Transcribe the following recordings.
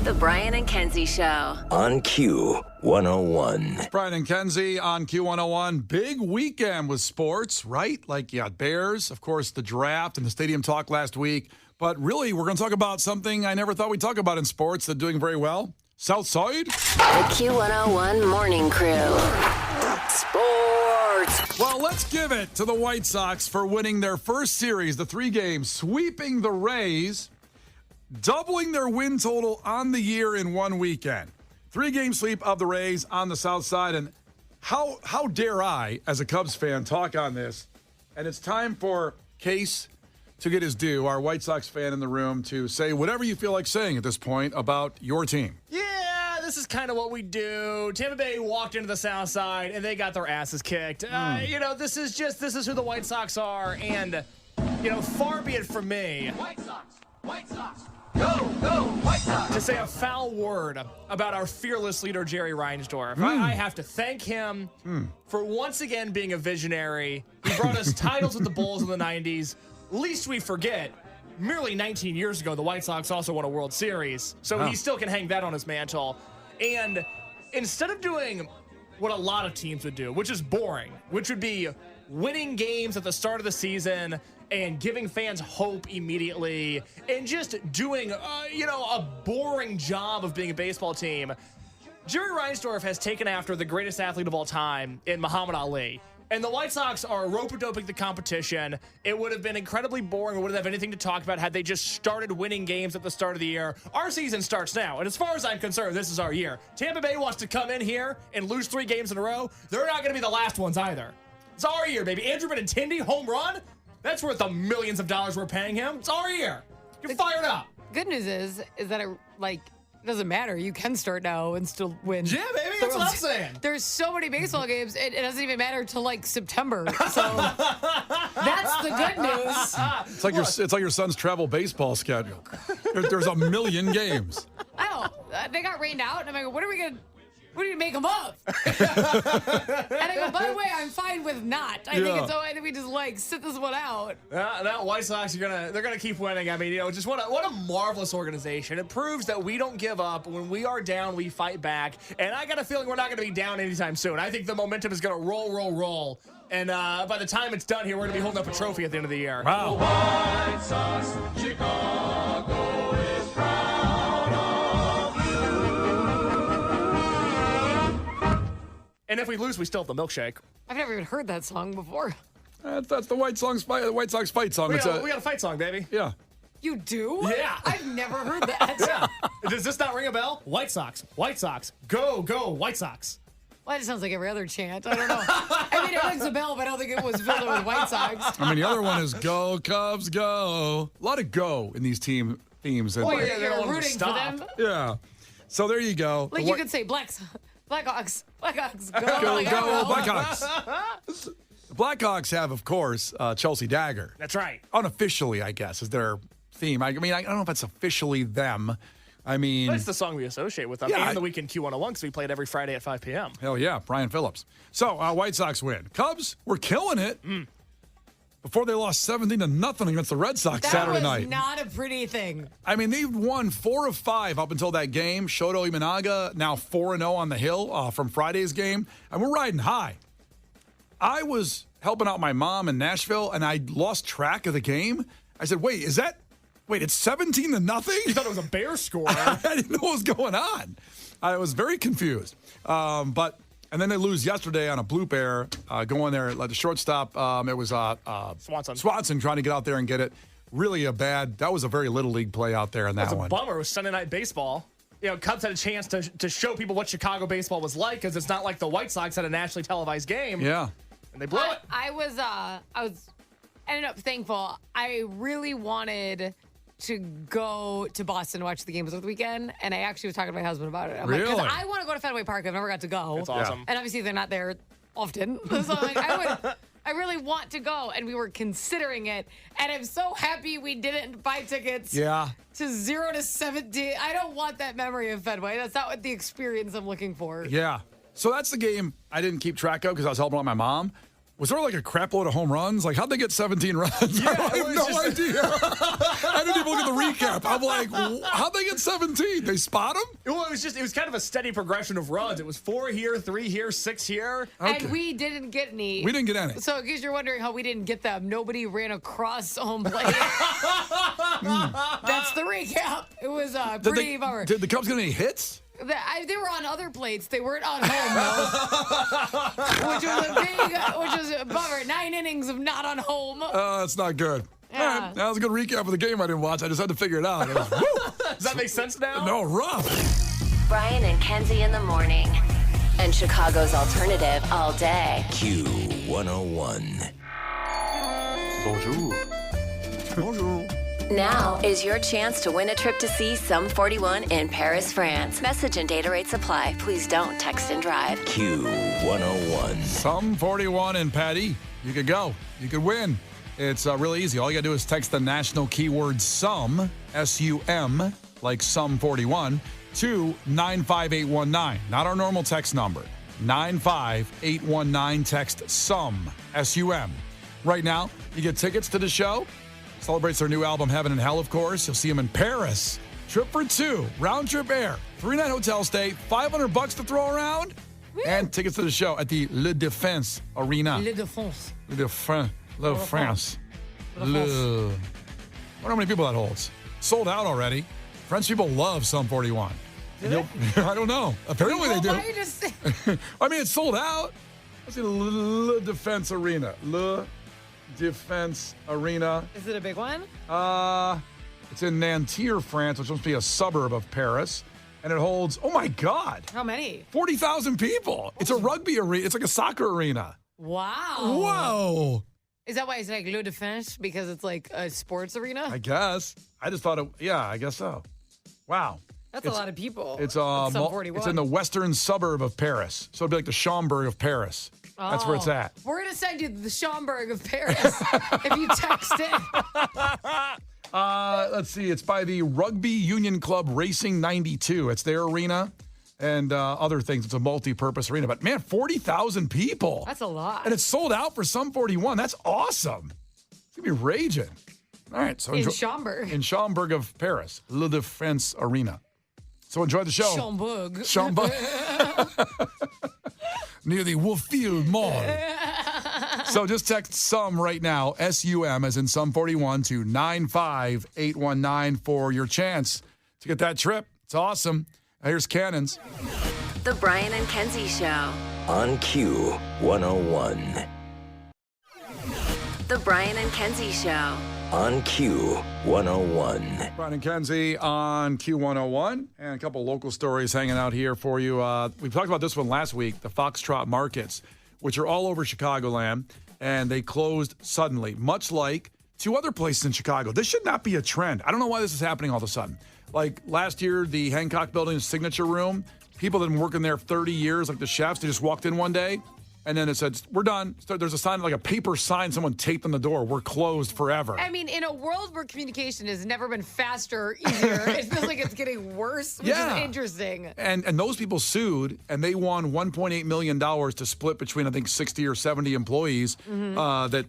The Brian and Kenzie Show. On Q101. Brian and Kenzie on Q101. Big weekend with sports, right? Like, yeah, Bears, of course, the draft and the stadium talk last week. But really, we're going to talk about something I never thought we'd talk about in sports that's doing very well. Southside. The Q101 Morning Crew. Sports. Well, let's give it to the White Sox for winning their first series, the 3 games, sweeping the Rays, doubling their win total on the year in one weekend. 3-game sweep of the Rays on the south side. And how dare I, as a Cubs fan, talk on this? And it's time for Case to get his due, our White Sox fan in the room, to say whatever you feel like saying at this point about your team. Yeah, this is kind of what we do. Tampa Bay walked into the south side, and they got their asses kicked. This is who the White Sox are. And, far be it from me. White Sox, go, White Sox. To say a foul word about our fearless leader, Jerry Reinsdorf. I have to thank him for once again being a visionary. He brought us titles with the Bulls in the 90s. Least we forget, merely 19 years ago, the White Sox also won a World Series. So he still can hang that on his mantle. And instead of doing what a lot of teams would do, which is boring, which would be winning games at the start of the season and giving fans hope immediately and just doing, a boring job of being a baseball team, Jerry Reinsdorf has taken after the greatest athlete of all time in Muhammad Ali. And the White Sox are rope-a-doping the competition. It would have been incredibly boring. We wouldn't have anything to talk about had they just started winning games at the start of the year. Our season starts now. And as far as I'm concerned, this is our year. Tampa Bay wants to come in here and lose 3 games in a row. They're not going to be the last ones either. It's our year, baby. Andrew Benintendi, home run. That's worth the millions of dollars we're paying him. It's our year. Get fired up. Good news is that it doesn't matter. You can start now and still win. Yeah, baby. That's what I'm saying. There's so many baseball games. It doesn't even matter till September. So that's the good news. It's like your son's travel baseball schedule. There's a million games. I know. They got rained out, and I'm like, what are we going to make them up? And I go, by the way, I'm fine with not. I think we just sit this one out. Now White Sox they're gonna keep winning. I mean, just what a marvelous organization. It proves that we don't give up. When we are down, we fight back. And I got a feeling we're not gonna be down anytime soon. I think the momentum is gonna roll. And by the time it's done here, we're gonna be holding up a trophy at the end of the year. Wow. White Sox, Chicago is proud of you. And if we lose, we still have the milkshake. I've never even heard that song before. That's the White Sox fight song. We got a fight song, baby. Yeah. You do? Yeah. I've never heard that. Yeah. Does this not ring a bell? White Sox, go, White Sox. Well, it sounds like every other chant. I don't know. I mean, it rings a bell, but I don't think it was filled in with White Sox. I mean, the other one is Go Cubs Go. A lot of go in these team themes. Well, yeah, they don't you're want them to rooting for stop. them. Yeah. So there you go. Like you could say Blackhawks, go, Go Blackhawks. Blackhawks. The Blackhawks have, of course, Chelsea Dagger. That's right. Unofficially, I guess, is their theme. I mean, I don't know if it's officially them. I mean, That's the song we associate with them. Yeah, and the weekend Q101 because we played every Friday at 5 p.m. Hell yeah, Brian Phillips. So, White Sox win. Cubs were killing it before they lost 17-0 against the Red Sox Saturday night. That was not a pretty thing. I mean, they've won 4 of 5 up until that game. Shoto Imanaga now 4-0 on the hill from Friday's game. And we're riding high. I was helping out my mom in Nashville, and I lost track of the game. I said, wait, it's 17-0? You thought it was a Bears score. I didn't know what was going on. I was very confused. And then they lose yesterday on a bloop error, going there, like the shortstop. It was Swanson trying to get out there and get it. Really that was a very little league play out there in that one. It was a bummer. It was Sunday Night Baseball. Cubs had a chance to show people what Chicago baseball was like because it's not like the White Sox had a nationally televised game. Yeah. And they blew it. I ended up thankful. I really wanted to go to Boston to watch the games over the weekend, and I actually was talking to my husband about it. I'm really? Because I want to go to Fenway Park. I've never got to go. It's awesome. And obviously they're not there often. So I really want to go, and we were considering it, and I'm so happy we didn't buy tickets to 0 to 17. I don't want that memory of Fenway. That's not what the experience I'm looking for. Yeah. So that's the game I didn't keep track of because I was helping out my mom. Was there like a crap load of home runs? Like, how'd they get 17 runs? Yeah, I have no idea. I didn't even look at the recap. I'm like, how'd they get 17? They spot him? Well, it was kind of a steady progression of runs. It was 4 here, 3 here, 6 here. Okay. And we didn't get any. We didn't get any. So, in case you're wondering how we didn't get them, nobody ran across home plate. That's the recap. It was pretty bummer. Did the Cubs get any hits? They were on other plates. They weren't on home, though. which was a bummer. 9 innings of not on home. That's not good. Yeah. All right, that was a good recap of the game I didn't watch. I just had to figure it out. It was, Does that make sense now? no, rough. Brian and Kenzie in the morning. And Chicago's alternative all day. Q101. Bonjour. Bonjour. Now is your chance to win a trip to see Sum 41 in Paris, France. Message and data rates apply. Please don't text and drive. Q101. Sum 41 and Patty, you could go. You could win. It's really easy. All you got to do is text the national keyword SUM, S-U-M, like Sum 41, to 95819. Not our normal text number. 95819, text SUM, S-U-M. Right now, you get tickets to the show. Celebrates their new album, Heaven and Hell, of course. You'll see them in Paris. Trip for 2, round trip air, 3-night hotel stay, $500 to throw around, and tickets to the show at the Le Défense Arena. Le Défense. Le Défense. Le France. I wonder how many people that holds. Sold out already. French people love Sum 41. I don't know. Apparently they do. Why you just say- I mean, it's sold out. Let's see, Le Défense Arena. Le Defense Arena. Is it a big one? It's in Nanterre, France, which must be a suburb of Paris. And it holds, oh my God, How many? 40,000 people. It's a rugby arena. It's like a soccer arena. Wow. Whoa. Is that why it's like Le Défense? Because it's like a sports arena? I guess. I just thought I guess so. Wow. That's a lot of people. It's Sum 41. it's in the western suburb of Paris. So it'd be like the Schaumburg of Paris. That's where it's at. We're going to send you the Schaumburg of Paris if you text it. Let's see. It's by the Rugby Union Club Racing 92. It's their arena and other things. It's a multi-purpose arena. But, man, 40,000 people. That's a lot. And it's sold out for Sum 41. That's awesome. It's going to be raging. All right. So in Schaumburg. In Schaumburg of Paris. Le Défense Arena. So enjoy the show. Schaumburg. Schaumburg. Near the Wolffield Mall. So just text SUM right now, S-U-M, as in Sum 41, to 95819 for your chance to get that trip. It's awesome. Here's Cannons. The Brian and Kenzie Show. On Q101. The Brian and Kenzie Show. On Q101. Brian and Kenzie on Q101, and a couple local stories hanging out here for you. We talked about this one last week, the Foxtrot Markets, which are all over Chicagoland, and they closed suddenly, much like 2 other places in Chicago. This should not be a trend. I don't know why this is happening all of a sudden. Like last year, the Hancock Building's signature room, people that have been working there 30 years, like the chefs, they just walked in one day, and then it said, we're done. So there's a sign, like a paper sign someone taped on the door. We're closed forever. I mean, in a world where communication has never been faster or easier, it feels like it's getting worse, which is interesting. And those people sued, and they won $1.8 million to split between, I think, 60 or 70 employees. That,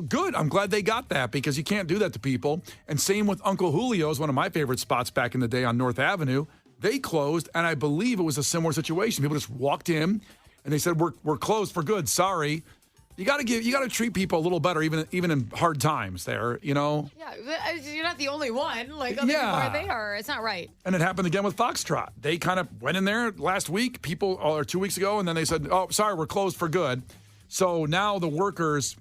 good. I'm glad they got that, because you can't do that to people. And same with Uncle Julio's, one of my favorite spots back in the day on North Avenue. They closed, and I believe it was a similar situation. People just walked in, and they said, we're closed for good. Sorry. You got to treat people a little better, even in hard times there, Yeah, you're not the only one. Like, other people are there. It's not right. And it happened again with Foxtrot. They kind of went in there last week, or 2 weeks ago, and then they said, oh, sorry, we're closed for good. So now the workers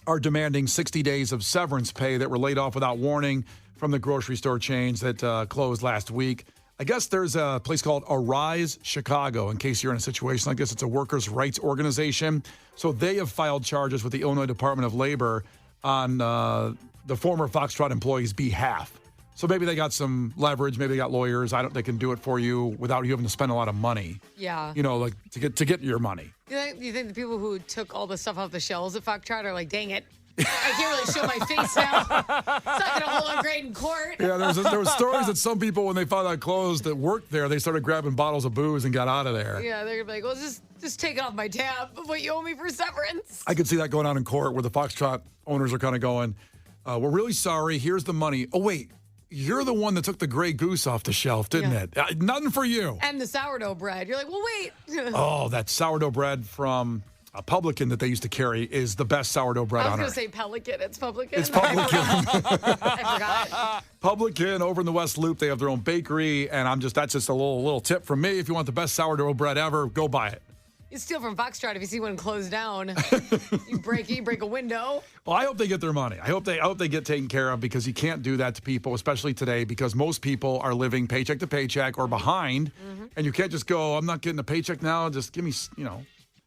are demanding 60 days of severance pay that were laid off without warning from the grocery store chains that closed last week. I guess there's a place called Arise Chicago, in case you're in a situation like this. It's a workers' rights organization. So they have filed charges with the Illinois Department of Labor on the former Foxtrot employees' behalf. So maybe they got some leverage. Maybe they got lawyers. They can do it for you without you having to spend a lot of money. Yeah. Like to get your money. You think the people who took all the stuff off the shelves at Foxtrot are like, dang it, I can't really show my face now. It's not going to hold up great in court. Yeah, there was stories that some people, when they found out closed that worked there, they started grabbing bottles of booze and got out of there. Yeah, they're going to be like, well, just take it off my tab, what you owe me for severance. I could see that going on in court, where the Foxtrot owners are kind of going, We're really sorry. Here's the money. Oh, wait. You're the one that took the Grey Goose off the shelf, didn't it? Nothing for you. And the sourdough bread. You're like, well, wait. Oh, that sourdough bread from a Publican that they used to carry is the best sourdough bread on I was going earth. to say Pelican. It's Publican. It's Publican. I forgot. Publican over in the West Loop. They have their own bakery, and that's just a little tip from me. If you want the best sourdough bread ever, go buy it. You steal from Foxtrot if you see one closed down. you break a window. Well, I hope they get their money. I hope they get taken care of, because you can't do that to people, especially today, because most people are living paycheck to paycheck or behind, and you can't just go, I'm not getting a paycheck now. Just give me,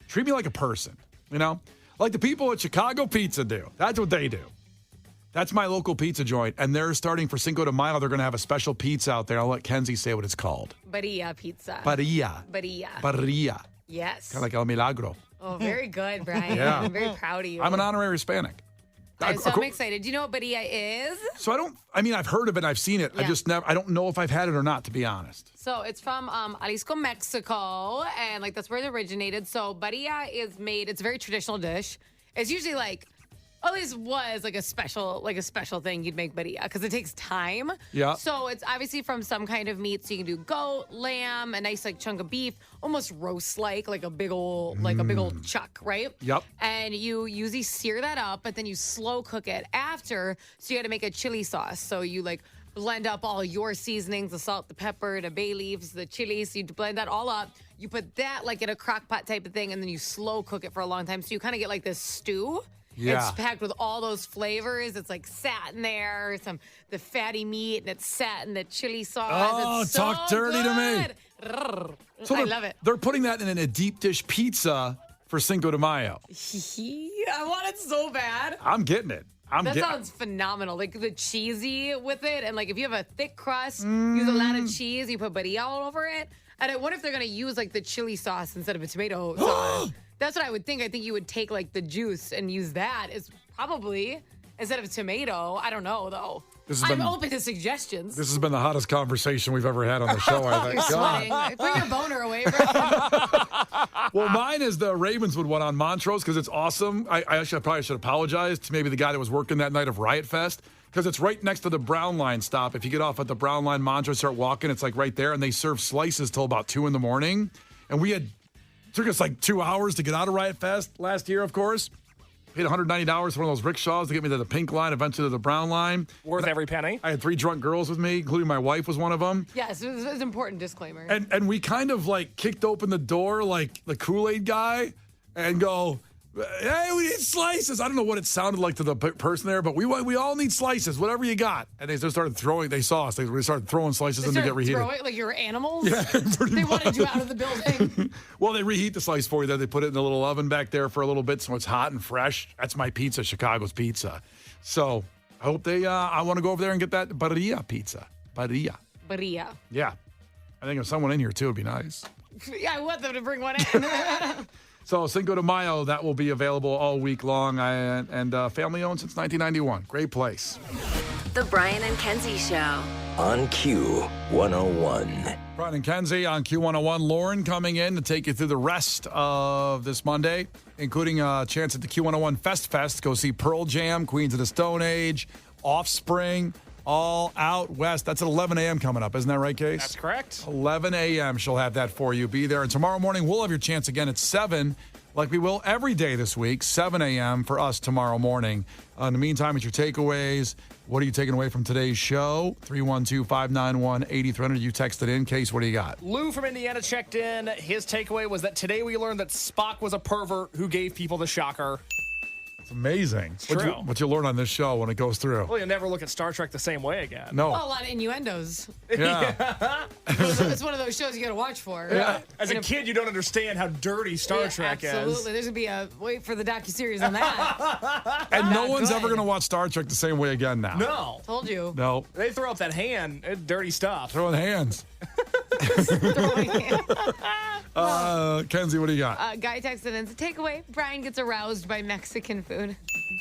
treat me like a person, like the people at Chicago Pizza do. That's what they do. That's my local pizza joint, and they're starting for Cinco de Mayo. They're going to have a special pizza out there. I'll let Kenzie say what it's called. Barilla pizza. Barilla. Yes. Kind of like El Milagro. Oh, very good, Brian. Yeah. I'm very proud of you. I'm an honorary Hispanic. So I'm excited. Do you know what Barilla is? So I've heard of it. I've seen it. Yeah. I don't know if I've had it or not, to be honest. So it's from Jalisco, Mexico, and that's where it originated. So Barilla it's a very traditional dish. It's usually at least was a special thing you'd make barilla, because it takes time. Yeah. So it's obviously from some kind of meat. So you can do goat, lamb, a nice chunk of beef, almost roast like a big old chuck, right? Yep. And you usually sear that up, but then you slow cook it after. So you got to make a chili sauce. So you blend up all your seasonings, the salt, the pepper, the bay leaves, the chili. So you blend that all up. You put that in a crock pot type of thing, and then you slow cook it for a long time. So you kind of get this stew. Yeah. It's packed with all those flavors. It's sat in there, the fatty meat, and it's sat in the chili sauce. Oh, it's talk so dirty to me. good. So I love it. They're putting that in a deep dish pizza for Cinco de Mayo. I want it so bad. I'm getting it. That sounds phenomenal. The cheesy with it, and if you have a thick crust, use a lot of cheese. You put barilla all over it. And I wonder if they're going to use the chili sauce instead of a tomato sauce. That's what I would think. I think you would take the juice and use that as probably instead of a tomato. I don't know though. I'm open to suggestions. This has been the hottest conversation we've ever had on the show, I think. You're sweating. Put your boner away, bro. Well, mine is the Ravenswood one on Montrose, because it's awesome. I probably should apologize to maybe the guy that was working that night of Riot Fest, because it's right next to the Brown Line stop. If you get off at the Brown Line, Montrose, start walking, it's right there, and they serve slices till about 2 a.m. And it took us 2 hours to get out of Riot Fest last year, of course. Paid $190 for one of those rickshaws to get me to the pink line, eventually to the brown line. Worth every penny. I had 3 drunk girls with me, including my wife was one of them. Yes, it was an important disclaimer. And we kind of kicked open the door like the Kool-Aid guy and go, hey, we need slices. I don't know what it sounded like to the person there, but we all need slices, whatever you got. And they just started they saw us. They started throwing slices in to get reheated. Like you were animals? Yeah, they wanted you out of the building. Well, they reheat the slice for you. Then they put it in the little oven back there for a little bit so it's hot and fresh. That's my pizza, Chicago's pizza. So I hope I want to go over there and get that Barilla pizza. Barilla. Yeah. I think if someone in here, too, would be nice. Yeah, I want them to bring one in. So Cinco de Mayo, that will be available all week long, and family-owned since 1991. Great place. The Brian and Kenzie Show. On Q101. Brian and Kenzie on Q101. Lauren coming in to take you through the rest of this Monday, including a chance at the Q101 Fest. Go see Pearl Jam, Queens of the Stone Age, Offspring, All Out West. That's at 11 a.m. coming up. Isn't that right, Case? That's correct. 11 a.m. She'll have that for you. Be there. And tomorrow morning, we'll have your chance again at 7, like we will every day this week, 7 a.m. for us tomorrow morning. In the meantime, it's your takeaways. What are you taking away from today's show? 312-591-8300. You texted in. Case, what do you got? Lou from Indiana checked in. His takeaway was that today we learned that Spock was a pervert who gave people the shocker. It's amazing. It's true. What you learn on this show when it goes through. Well, you'll never look at Star Trek the same way again. No. Well, a lot of innuendos. Yeah. It's one of those shows you got to watch for. Yeah. As a kid, you don't understand how dirty Star Trek is. Absolutely. There's going to be a wait for the docuseries on that. And no one's good. ever going to watch Star Trek the same way again now. No. Told you. No. They throw up that hand. It's dirty stuff. Throwing hands. Kenzie, what do you got? Guy texted in. It's a takeaway. Brian gets aroused by Mexican food.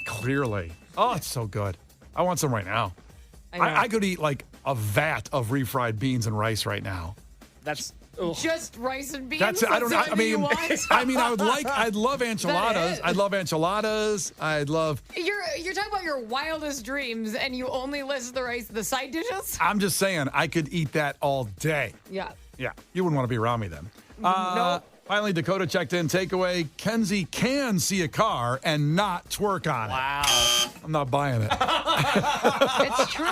Clearly. Oh, it's so good. I want some right now. I know. I could eat like a vat of refried beans and rice right now. That's just rice and beans. That's it. I don't know. That's everything you want? I'd love enchiladas. I'd love enchiladas. I'd love. You're talking about your wildest dreams, and you only list the side dishes. I'm just saying, I could eat that all day. Yeah. Yeah, you wouldn't want to be around me then. Nope. Finally, Dakota checked in. Takeaway: Kenzie can see a car and not twerk on it. Wow. I'm not buying it. It's true.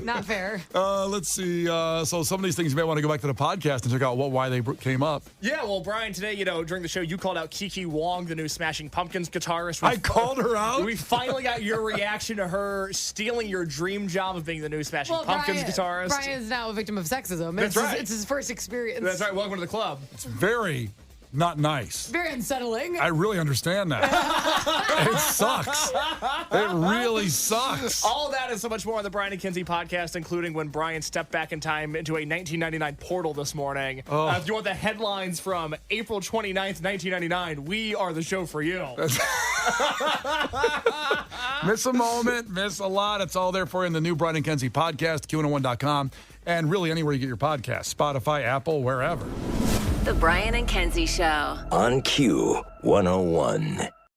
Not fair. Let's see. So some of these things you may want to go back to the podcast and check out why they came up. Yeah, well, Brian, today, during the show, you called out Kiki Wong, the new Smashing Pumpkins guitarist. I called her out? We finally got your reaction to her stealing your dream job of being the new Smashing Pumpkins guitarist. Brian is now a victim of sexism. That's right. It's his first experience. That's right. Welcome to the club. It's very not nice. Very unsettling. I really understand that. It sucks. It really sucks. All that and so much more on the Brian and Kenzie podcast, including when Brian stepped back in time into a 1999 portal this morning. If you want the headlines from April 29th, 1999, we are the show for you. Miss a moment, miss a lot. It's all there for you in the new Brian and Kenzie podcast, Q101.com, and really anywhere you get your podcast, Spotify, Apple, wherever. The Brian and Kenzie Show. On Q101.